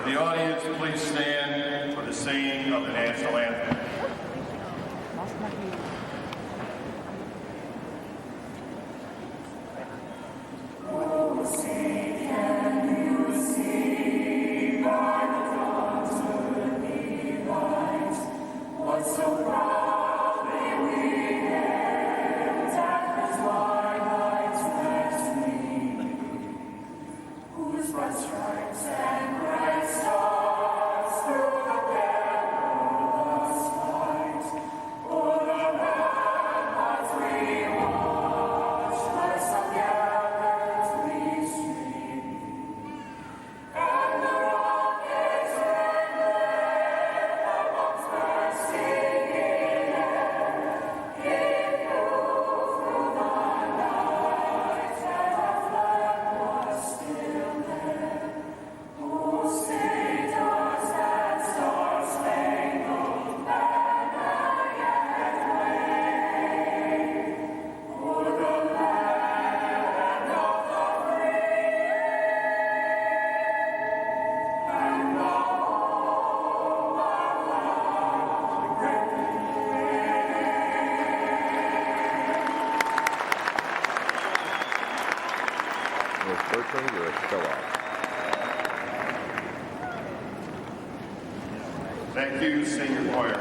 the audience please stand for the singing of the national anthem? Thank you, senior choir.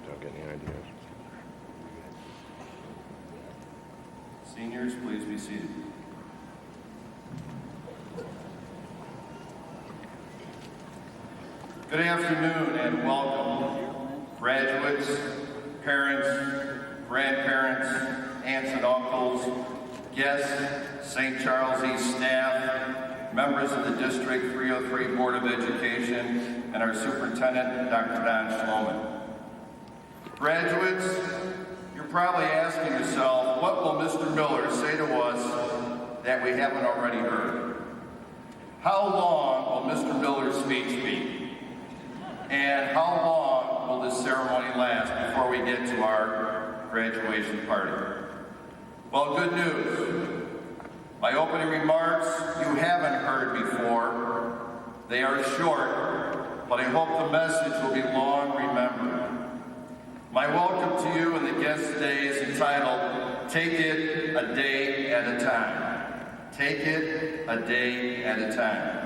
Don't get any ideas. Seniors, please be seated. Good afternoon and welcome, graduates, parents, grandparents, aunts and uncles, guests, St. Charles East staff, members of the District 303 Board of Education, and our Superintendent, Dr. Don Schloman. Graduates, you're probably asking yourself, what will Mr. Miller say to us that we haven't already heard? How long will Mr. Miller's speech be? And how long will this ceremony last before we get to our graduation party? Well, good news. My opening remarks you haven't heard before. They are short, but I hope the message will be long remembered. My welcome to you in the guest day is entitled, Take It a Day at a Time. Take it a day at a time.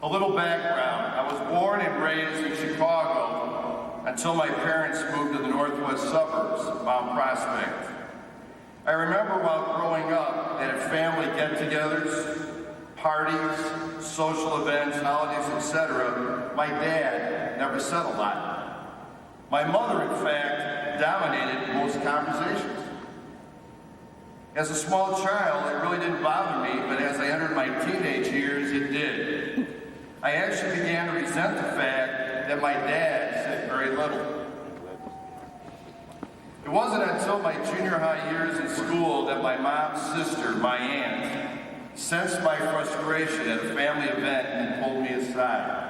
A little background. I was born and raised in Chicago until my parents moved to the northwest suburbs of Mount Prospect. I remember while growing up that at family get-togethers, parties, social events, holidays, etc., my dad never said a lot. My mother, in fact, dominated most conversations. As a small child, it really didn't bother me, but as I entered my teenage years, it did. I actually began to resent the fact that my dad said very little. It wasn't until my junior high years in school that my mom's sister, my aunt, sensed my frustration at a family event and pulled me aside.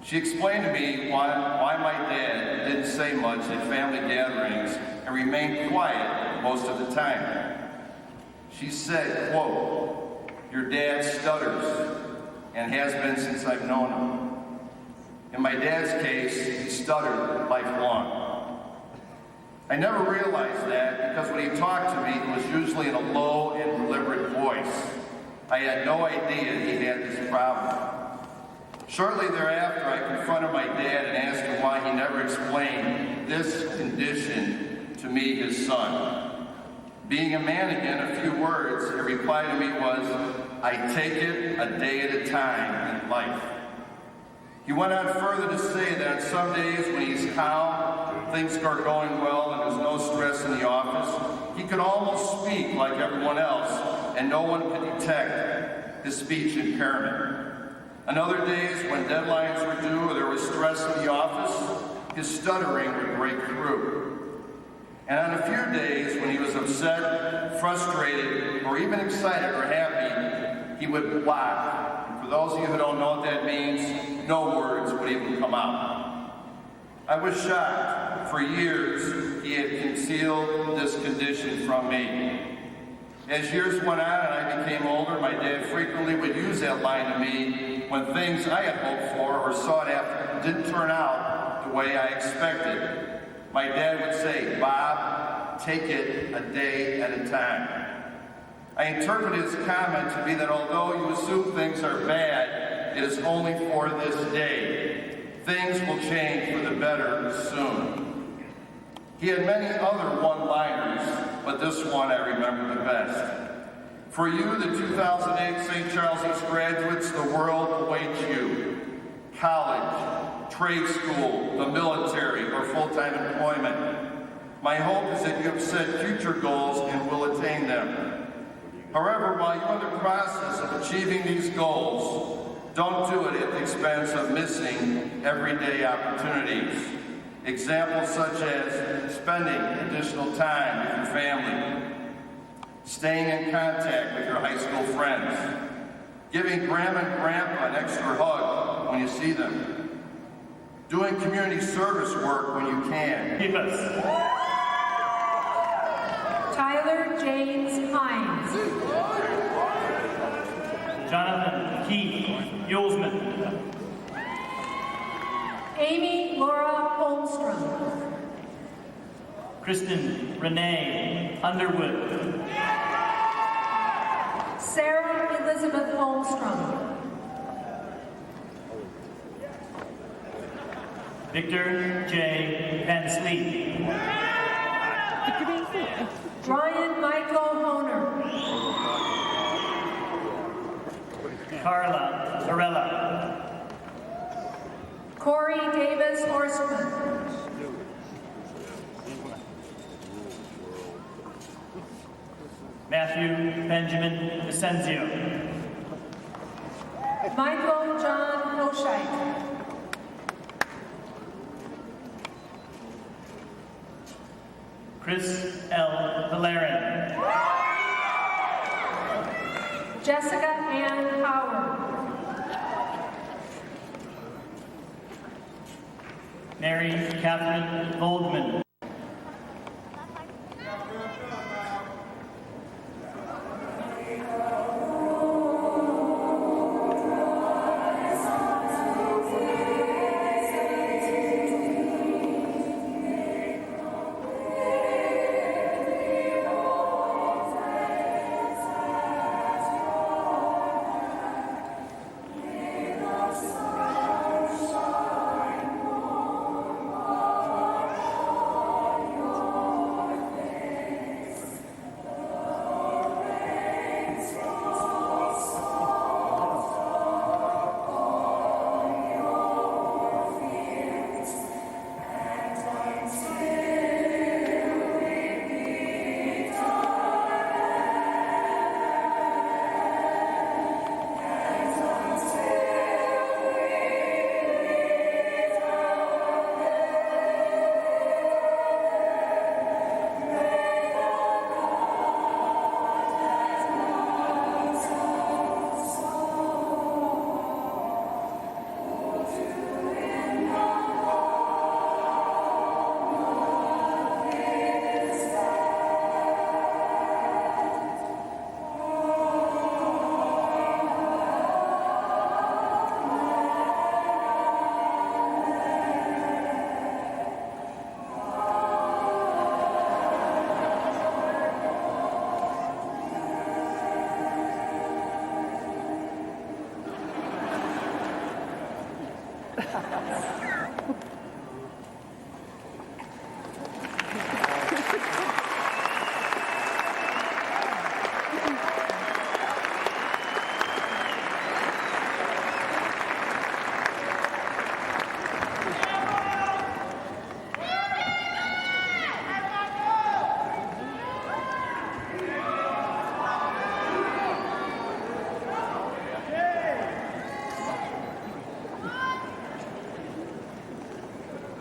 She explained to me why my dad didn't say much at family gatherings and remained quiet most of the time. She said, quote, "Your dad stutters and has been since I've known him." In my dad's case, he stuttered lifelong. I never realized that because when he talked to me, it was usually in a low and deliberate voice. I had no idea he had this problem. Shortly thereafter, I confronted my dad and asked him why he never explained this condition to me, his son. Being a man again, a few words, his reply to me was, "I take it a day at a time in life." He went on further to say that on some days when he's calm, things are going well, and there's no stress in the office, he could almost speak like everyone else, and no one could detect his speech impairment. On other days when deadlines were due or there was stress in the office, his stuttering would break through. And on a few days when he was upset, frustrated, or even excited or happy, he would block. And for those of you who don't know what that means, no words would even come out. I was shocked. For years, he had concealed this condition from me. As years went on and I became older, my dad frequently would use that line to me when things I had hoped for or sought after didn't turn out the way I expected. My dad would say, "Bob, take it a day at a time." I interpret his comment to be that although you assume things are bad, it is only for this day. Things will change for the better soon. He had many other one-liners, but this one I remember the best. For you, the 2008 St. Charles East graduates, the world awaits you. College, trade school, the military, or full-time employment. My hope is that you have set future goals and will attain them. However, while you're in the process of achieving these goals, don't do it at the expense of missing everyday opportunities. Examples such as spending additional time with your family, staying in contact with your high school friends, giving grandma and grandpa an extra hug when you see them, doing community service work when you can. Keep us. Tyler James Hines. Jonathan Keith Yulesman. Amy Laura Holmstrom. Kristen Renee Underwood. Sarah Elizabeth Holmstrom. Victor J. Van Sleet. Ryan Michael Honer. Carla Varela. Corey Davis Horstman. Matthew Benjamin Vicenzio. Michael John Hoshite. Chris L. Valerian. Jessica Ann Howard. Mary Catherine Goldman.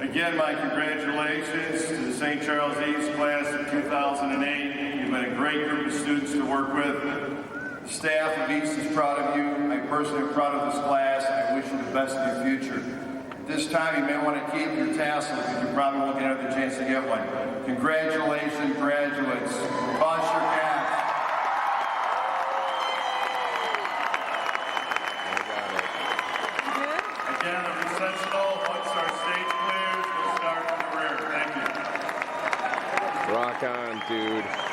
Again, my congratulations to the St. Charles East class of 2008. You've been a great group of students to work with. The staff of East is proud of you. I personally am proud of this class. I wish you the best in your future. At this time, you may want to keep your tassels because you probably won't get another chance to get one. Congratulations, graduates. Toss your caps. Again, the processional, once our stage clears, we'll start from the rear. Thank you. Rock on, dude.